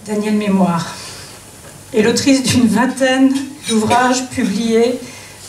Danielle Mémoire est l'autrice d'une vingtaine d'ouvrages publiés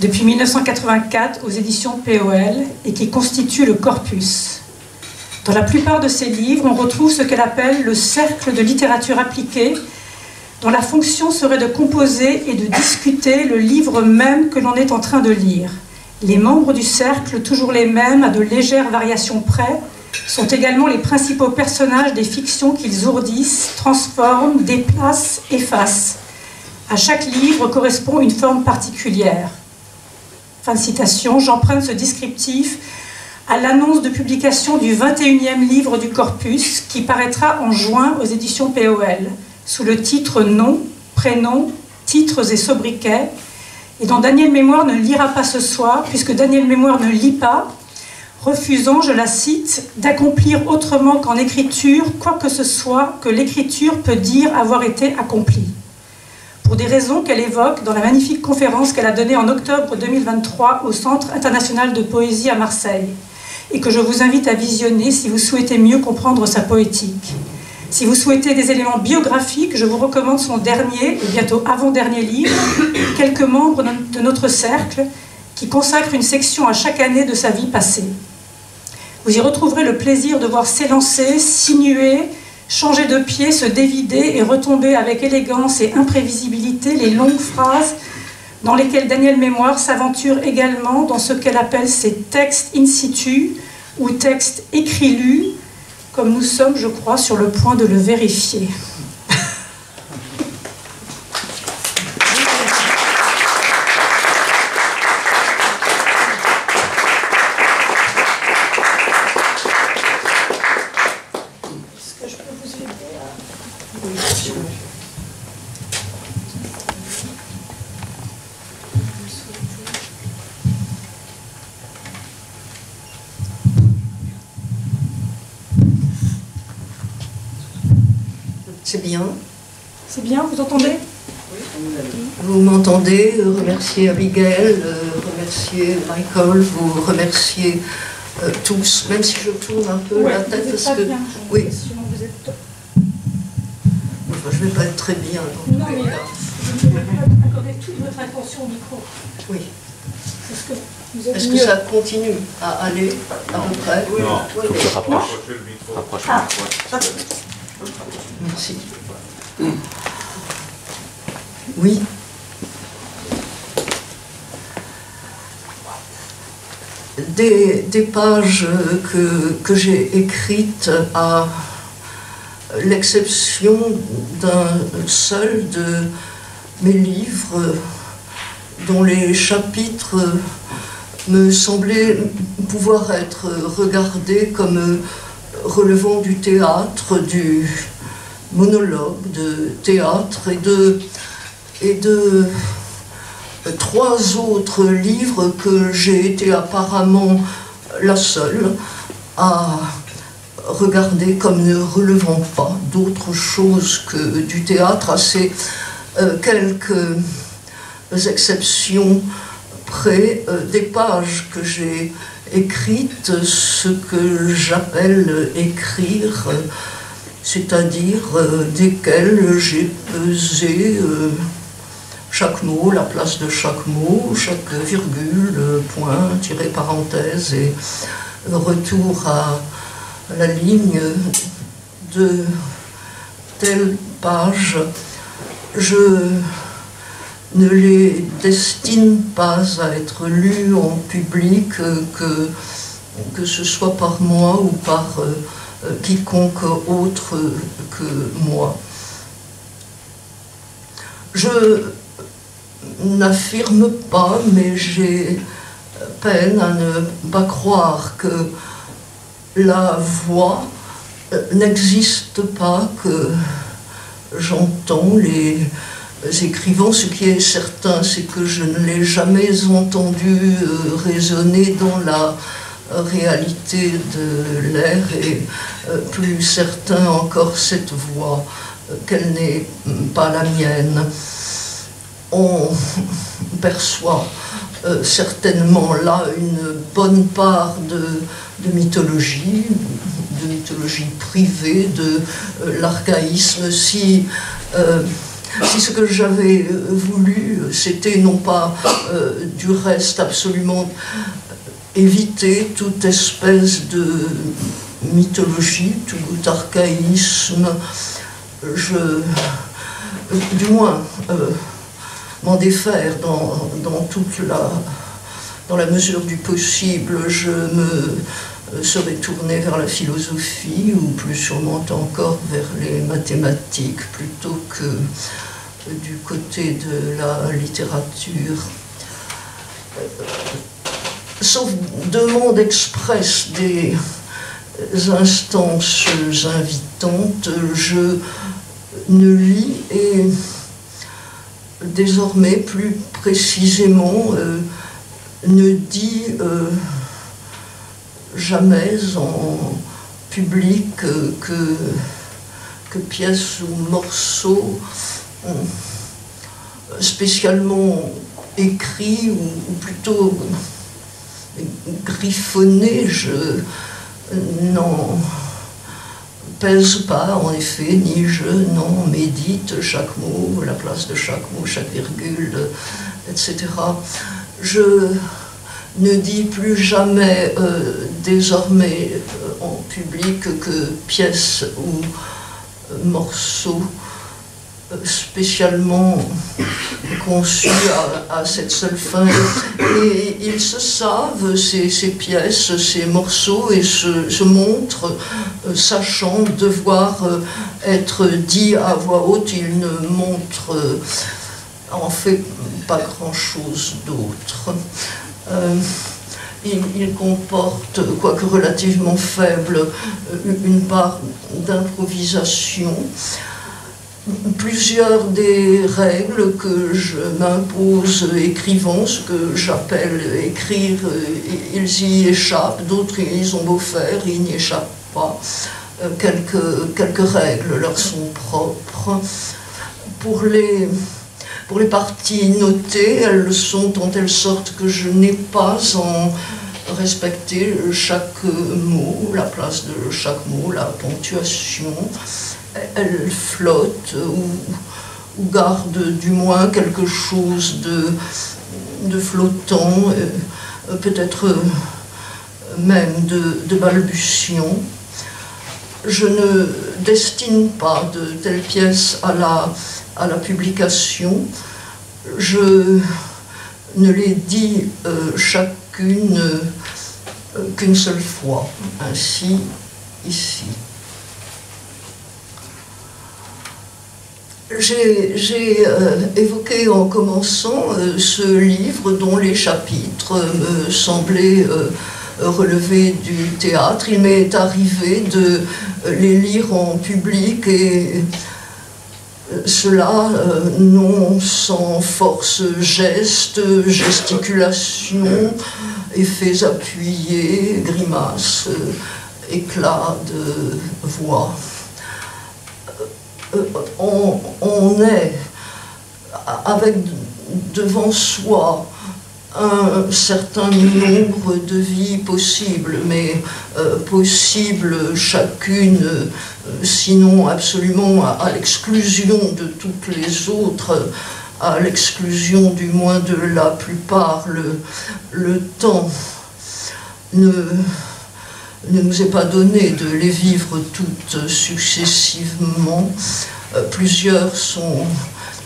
depuis 1984 aux éditions POL et qui constituent le corpus. Dans la plupart de ses livres, on retrouve ce qu'elle appelle le cercle de littérature appliquée, dont la fonction serait de composer et de discuter le livre même que l'on est en train de lire. Les membres du cercle, toujours les mêmes, à de légères variations près, sont également les principaux personnages des fictions qu'ils ourdissent, transforment, déplacent, effacent. À chaque livre correspond une forme particulière. Fin de citation. J'emprunte ce descriptif à l'annonce de publication du 21e livre du corpus qui paraîtra en juin aux éditions POL sous le titre Nom, Prénom, Titres et Sobriquets, et dont Danielle Mémoire ne lira pas ce soir puisque Danielle Mémoire ne lit pas, refusant, je la cite, d'accomplir autrement qu'en écriture quoi que ce soit que l'écriture peut dire avoir été accomplie. Pour des raisons qu'elle évoque dans la magnifique conférence qu'elle a donnée en octobre 2023 au Centre international de poésie à Marseille, et que je vous invite à visionner si vous souhaitez mieux comprendre sa poétique. Si vous souhaitez des éléments biographiques, je vous recommande son dernier et bientôt avant-dernier livre, Quelques membres de notre cercle, qui consacre une section à chaque année de sa vie passée. Vous y retrouverez le plaisir de voir s'élancer, sinuer, changer de pied, se dévider et retomber avec élégance et imprévisibilité les longues phrases dans lesquelles Danielle Mémoire s'aventure également dans ce qu'elle appelle ses textes in situ ou textes écrits-lus, comme nous sommes, je crois, sur le point de le vérifier. C'est bien. C'est bien, vous entendez? Vous m'entendez? Remercier Abigail, remercier Michael, vous remercier tous, même si je tourne un peu la tête parce que... Bien, oui. vous êtes... Enfin, je ne vais pas être très bien. Non, mais je ne vais pas accorder toute votre attention au micro. Oui. Est-ce que ça continue à aller à peu près? Oui. Non, il faut que tu rapproches. Rapproche le micro. Merci. Oui. Des pages que j'ai écrites à l'exception d'un seul de mes livres dont les chapitres me semblaient pouvoir être regardés comme relevant du théâtre, du monologue, de théâtre et de trois autres livres que j'ai été apparemment la seule à regarder comme ne relevant pas d'autre chose que du théâtre, à ces quelques exceptions près, des pages que j'ai écrites, ce que j'appelle écrire, c'est-à-dire desquelles j'ai pesé chaque mot, la place de chaque mot, chaque virgule, point, tiré parenthèse et retour à la ligne de telle page. Je ne les destine pas à être lus en public, que ce soit par moi ou par quiconque autre que moi. Je n'affirme pas, mais j'ai peine à ne pas croire que la voix n'existe pas, que j'entends les écrivants. Ce qui est certain, c'est que je ne l'ai jamais entendu résonner dans la réalité de l'air, et plus certain encore cette voix qu'elle n'est pas la mienne. On perçoit certainement là une bonne part de mythologie, de mythologie privée, de l'archaïsme. Si ce que j'avais voulu, c'était non pas du reste absolument éviter toute espèce de mythologie, tout archaïsme, du moins m'en défaire dans la mesure du possible. Je me serais tourné vers la philosophie, ou plus sûrement encore vers les mathématiques, plutôt que du côté de la littérature. Sauf demande expresse des instances invitantes, je ne lis, et désormais plus précisément ne dis jamais en public que pièces ou morceaux spécialement écrits ou plutôt griffonnés. Je n'en pèse pas, en effet, ni je n'en médite chaque mot, la place de chaque mot, chaque virgule, etc. Je ne dis plus jamais désormais en public que pièces ou morceaux spécialement conçus à cette seule fin. Et ils se savent, ces pièces, ces morceaux, et se montrent sachant devoir être dits à voix haute. Ils ne montrent en fait pas grand-chose d'autre. Il comporte, quoique relativement faible, une part d'improvisation. Plusieurs des règles que je m'impose écrivant, ce que j'appelle écrire, ils y échappent, d'autres ils ont beau faire, ils n'y échappent pas. Quelques règles leur sont propres. Pour les parties notées, elles le sont en telle sorte que je n'ai pas en respecté chaque mot, la place de chaque mot, la ponctuation. Elles flottent ou gardent du moins quelque chose de flottant, peut-être même de balbutiant. Je ne destine pas de telles pièces à la publication. Je ne les dis chacune qu'une seule fois, ainsi ici. J'ai évoqué en commençant ce livre dont les chapitres me semblaient relever du théâtre. Il m'est arrivé de les lire en public, et cela non sans force gestes, gesticulations, effets appuyés, grimaces, éclats de voix. On est avec devant soi un certain nombre de vies possibles, mais possibles chacune, sinon absolument à l'exclusion de toutes les autres, à l'exclusion du moins de la plupart. Le temps ne nous est pas donné de les vivre toutes successivement. Plusieurs sont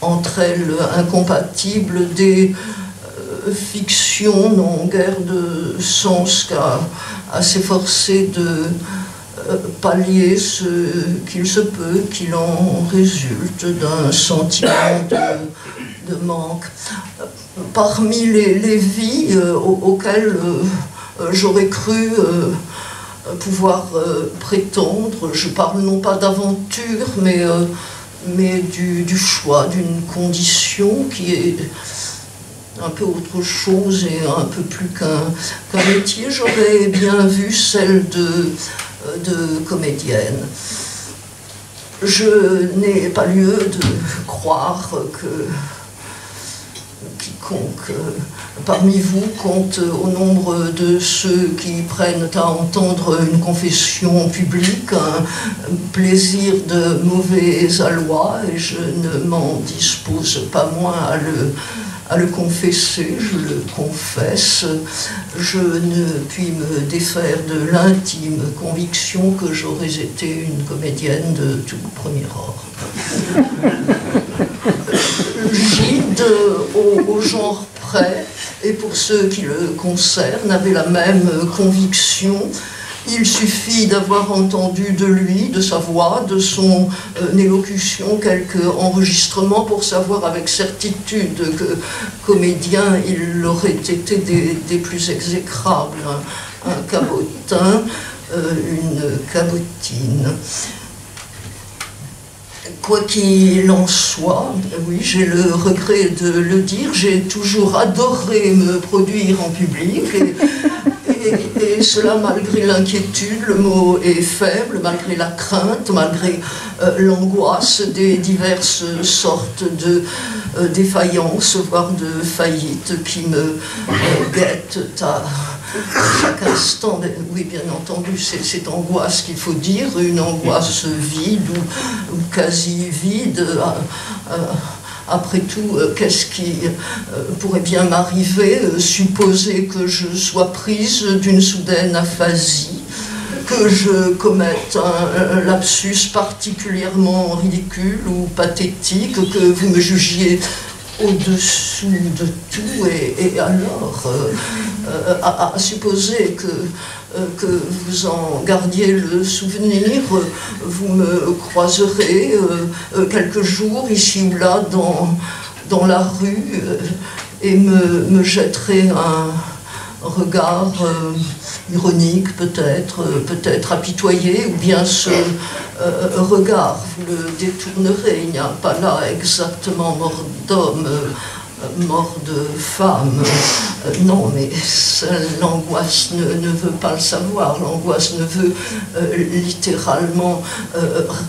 entre elles incompatibles. Des fictions n'ont guère de sens qu'à s'efforcer de pallier ce qu'il se peut qu'il en résulte d'un sentiment de manque. Parmi les vies auxquelles j'aurais cru pouvoir prétendre, je parle non pas d'aventure, mais du choix d'une condition qui est un peu autre chose et un peu plus qu'un métier. J'aurais bien vu celle de comédienne. Je n'ai pas lieu de croire que quiconque parmi vous compte au nombre de ceux qui prennent à entendre une confession publique un plaisir de mauvais aloi, et je ne m'en dispose pas moins à le confesser, je le confesse. Je ne puis me défaire de l'intime conviction que j'aurais été une comédienne de tout premier ordre. Gide, au genre près, et pour ceux qui le concernent, avait la même conviction. Il suffit d'avoir entendu de lui, de sa voix, de son élocution, quelques enregistrements pour savoir avec certitude que comédien, il aurait été des plus exécrables. Un cabotin, une cabotine. Quoi qu'il en soit, oui, j'ai le regret de le dire, j'ai toujours adoré me produire en public, et cela malgré l'inquiétude, le mot est faible, malgré la crainte, malgré l'angoisse des diverses sortes de défaillances, voire de faillites qui me guettent à chaque instant. Oui, bien entendu, c'est angoisse qu'il faut dire, une angoisse vide ou quasi vide. Après tout, qu'est-ce qui pourrait bien m'arriver? Supposer que je sois prise d'une soudaine aphasie, que je commette un lapsus particulièrement ridicule ou pathétique, que vous me jugiez au-dessous de tout, et alors, à supposer que vous en gardiez le souvenir, vous me croiserez quelques jours ici ou là dans la rue, et me jetterez un regard ironique peut-être apitoyé, ou bien ce regard, vous le détournerez. Il n'y a pas là exactement mort d'homme, mort de femme. Non, mais l'angoisse ne veut pas le savoir. L'angoisse ne veut littéralement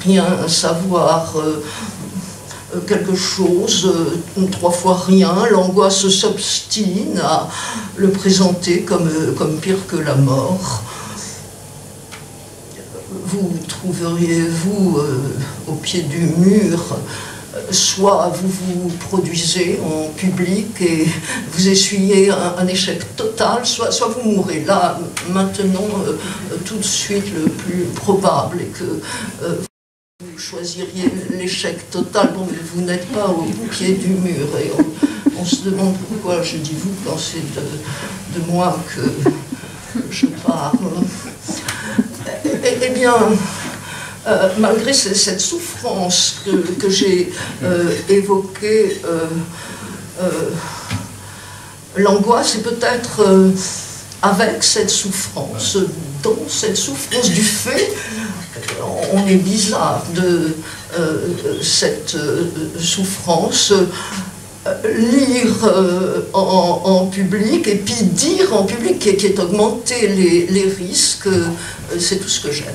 rien savoir. Quelque chose, 3 fois rien, l'angoisse s'obstine à le présenter comme pire que la mort. Vous trouveriez-vous au pied du mur, soit vous vous produisez en public et vous essuyez un échec total, soit vous mourrez. Là, maintenant, tout de suite le plus probable est que vous choisiriez l'échec total. Bon, mais vous n'êtes pas au pied du mur, et on se demande pourquoi je dis vous quand c'est de moi que je parle. Eh bien, malgré cette souffrance que j'ai évoquée, l'angoisse est peut-être avec cette souffrance, dans cette souffrance du fait, on est bizarre de cette souffrance, lire en public et puis dire en public qui est augmenter les risques, c'est tout ce que j'aime.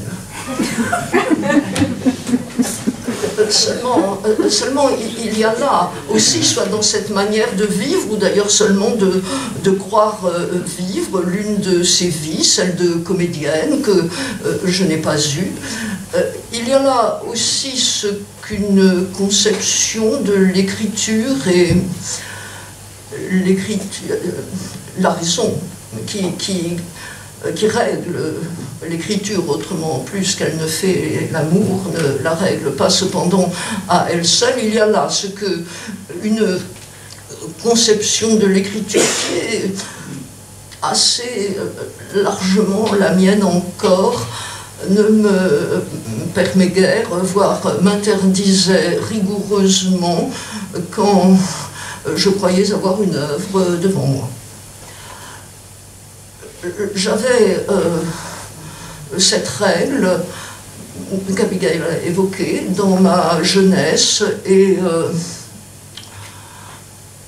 Seulement, il y a là aussi, soit dans cette manière de vivre, ou d'ailleurs seulement de croire vivre, l'une de ces vies, celle de comédienne, que je n'ai pas eue. Il y a là aussi ce qu'une conception de l'écriture et la raison qui règle l'écriture, autrement plus qu'elle ne fait l'amour, ne la règle pas cependant à elle seule. Il y a là ce que une conception de l'écriture qui est assez largement la mienne encore, ne me permet guère, voire m'interdisait rigoureusement quand je croyais avoir une œuvre devant moi. J'avais cette règle qu'Abigail a évoquée dans ma jeunesse, et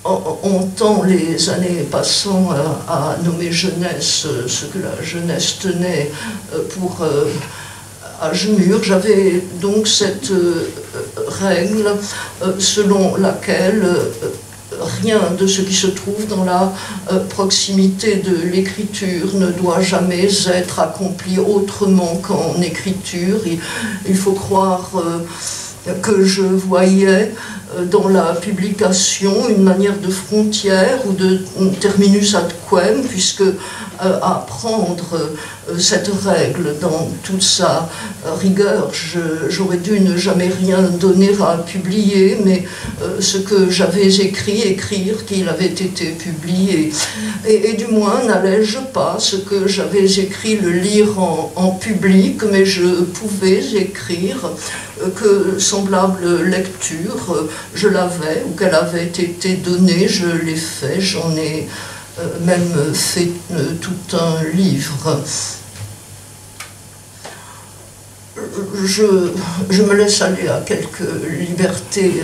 on tend les années passant à nommer jeunesse ce que la jeunesse tenait pour âge mûr. J'avais donc cette règle selon laquelle rien de ce qui se trouve dans la proximité de l'écriture ne doit jamais être accompli autrement qu'en écriture. Il faut croire que je voyais dans la publication une manière de frontière ou de terminus ad quem, puisque apprendre cette règle dans toute sa rigueur, j'aurais dû ne jamais rien donner à publier, mais ce que j'avais écrire qu'il avait été publié, et du moins n'allais-je pas ce que j'avais écrit le lire en public, mais je pouvais écrire que semblable lecture, je l'avais, ou qu'elle avait été donnée, je l'ai fait, j'en ai même fait tout un livre. Je me laisse aller à quelques libertés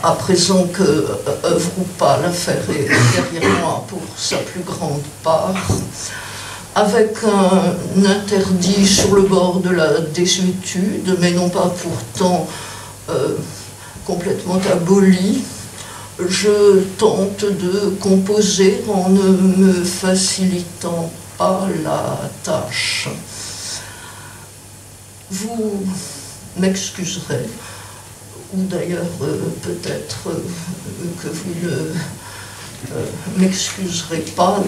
à présent que œuvre ou pas, l'affaire est derrière moi pour sa plus grande part, avec un interdit sur le bord de la désuétude, mais non pas pourtant complètement aboli. Je tente de composer en ne me facilitant pas la tâche. Vous m'excuserez, ou d'ailleurs peut-être que vous ne m'excuserez pas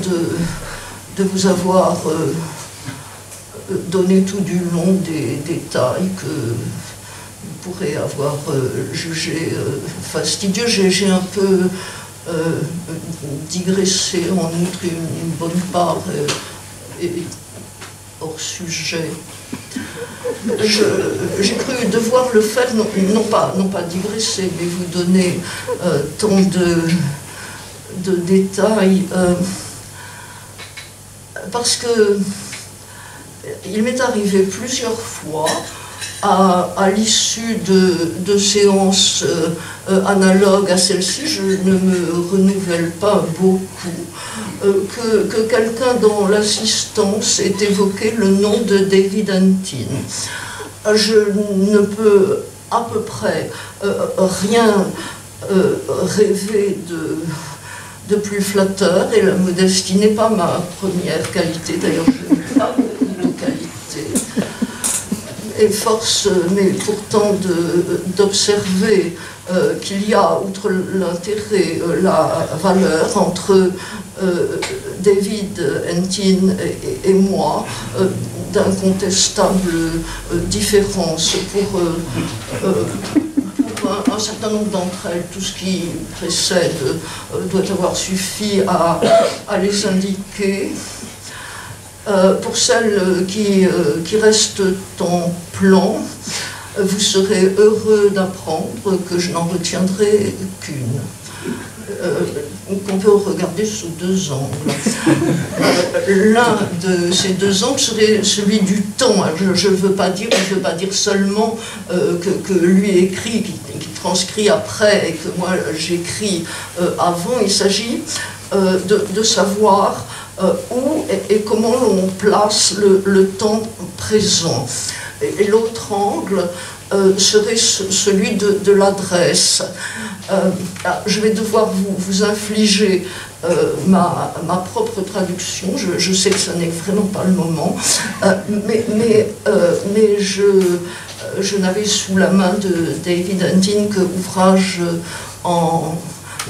de vous avoir donné tout du long des détails que vous pourrez avoir jugé fastidieux. J'ai un peu digressé en outre une bonne part hors sujet. J'ai cru devoir le faire, non pas digresser, mais vous donner tant de détails, parce que il m'est arrivé plusieurs fois, à l'issue de séances analogues à celle-ci, je ne me renouvelle pas beaucoup, que quelqu'un dans l'assistance ait évoqué le nom de David Antin. Je ne peux à peu près rien rêver de plus flatteur, et la modestie n'est pas ma première qualité, d'ailleurs je n'ai pas beaucoup de qualités. Et force mais pourtant d'observer qu'il y a, outre l'intérêt, la valeur entre David Antin et moi, d'incontestables différences pour un certain nombre d'entre elles. Tout ce qui précède doit avoir suffi à les indiquer. Pour celles qui restent en plan, vous serez heureux d'apprendre que je n'en retiendrai qu'une. Qu'on peut regarder sous deux angles. L'un de ces deux angles serait celui du temps. Je ne veux pas dire seulement que lui écrit, qui transcrit après, et que moi j'écris avant. Il s'agit de savoir où et comment l'on place le temps présent. Et l'autre angle serait celui de l'adresse. Je vais devoir vous infliger ma propre traduction. Je sais que ce n'est vraiment pas le moment, mais je n'avais sous la main de David Antin que ouvrage en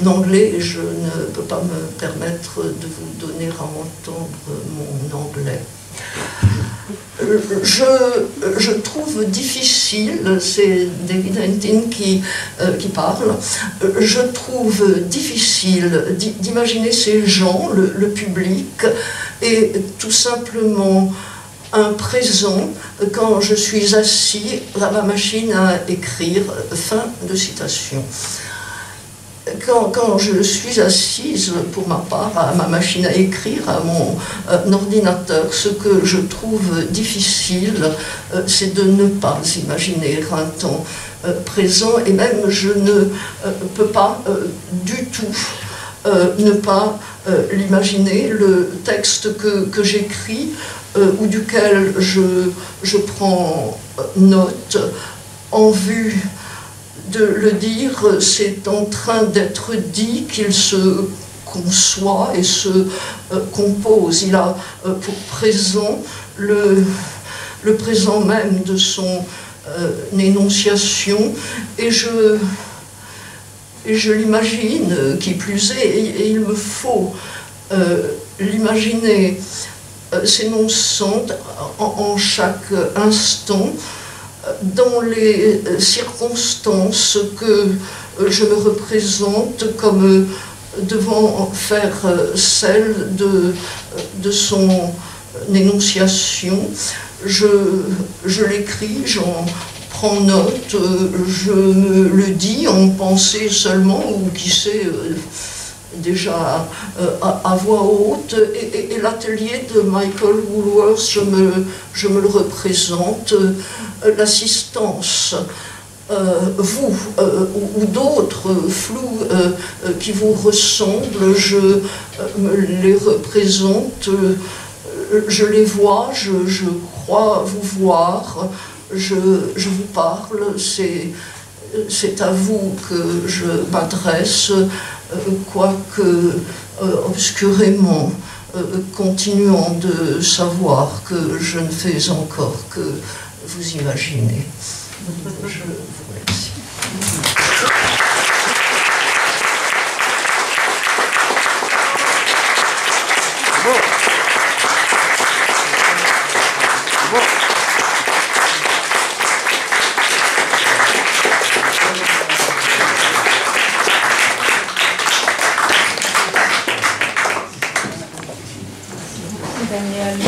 anglais, et je ne peux pas me permettre de vous donner à entendre mon anglais. Je trouve difficile, c'est David Antin qui parle, je trouve difficile d'imaginer ces gens, le public, et tout simplement un présent quand je suis assis à ma machine à écrire. Fin de citation. Quand je suis assise, pour ma part, à ma machine à écrire, à mon ordinateur, ce que je trouve difficile, c'est de ne pas imaginer un temps présent, et même je ne peux pas du tout ne pas l'imaginer. Le texte que j'écris, ou duquel je prends note, en vue de le dire, c'est en train d'être dit qu'il se conçoit et se compose. Il a pour présent le présent même de son énonciation, et je l'imagine, qui plus est, et il me faut l'imaginer s'énonçant en chaque instant dans les circonstances que je me représente comme devant faire celle de son énonciation. Je l'écris, j'en prends note, je me le dis en pensée seulement, ou qui sait, déjà à voix haute, et l'atelier de Michael Woolworth, je me le représente, l'assistance, vous ou d'autres flous qui vous ressemblent, je me les représente, je les vois, je crois vous voir, je vous parle, c'est à vous que je m'adresse, quoique obscurément, continuant de savoir que je ne fais encore que vous imaginer. Je vous remercie. Daniel.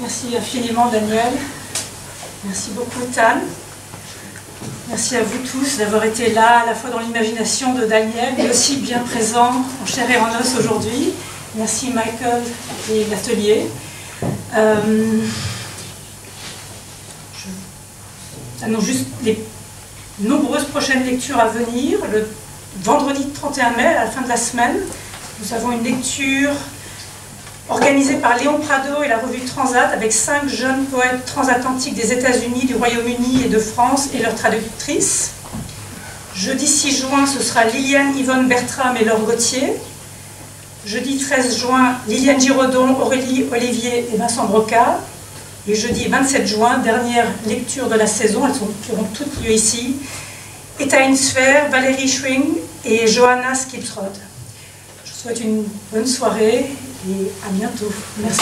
Merci infiniment, Daniel. Merci beaucoup, Tan. Merci à vous tous d'avoir été là, à la fois dans l'imagination de Daniel, mais aussi bien présent en chair et en os aujourd'hui. Merci, Michael et l'atelier. J'annonce juste les nombreuses prochaines lectures à venir. Le vendredi 31 mai, à la fin de la semaine, nous avons une lecture organisée par Léon Prado et la revue Transat avec 5 jeunes poètes transatlantiques des États-Unis, du Royaume-Uni et de France et leurs traductrices. Jeudi 6 juin, ce sera Liliane Yvonne Bertram et Laure Gauthier. Jeudi 13 juin, Liliane Giraudon, Aurélie Olivier et Vincent Brocard. Et jeudi 27 juin, dernière lecture de la saison, elles auront toutes lieu ici. Etaine Sfer, Valérie Schwing et Johanna Skipsrod. Je vous souhaite une bonne soirée et à bientôt. Merci.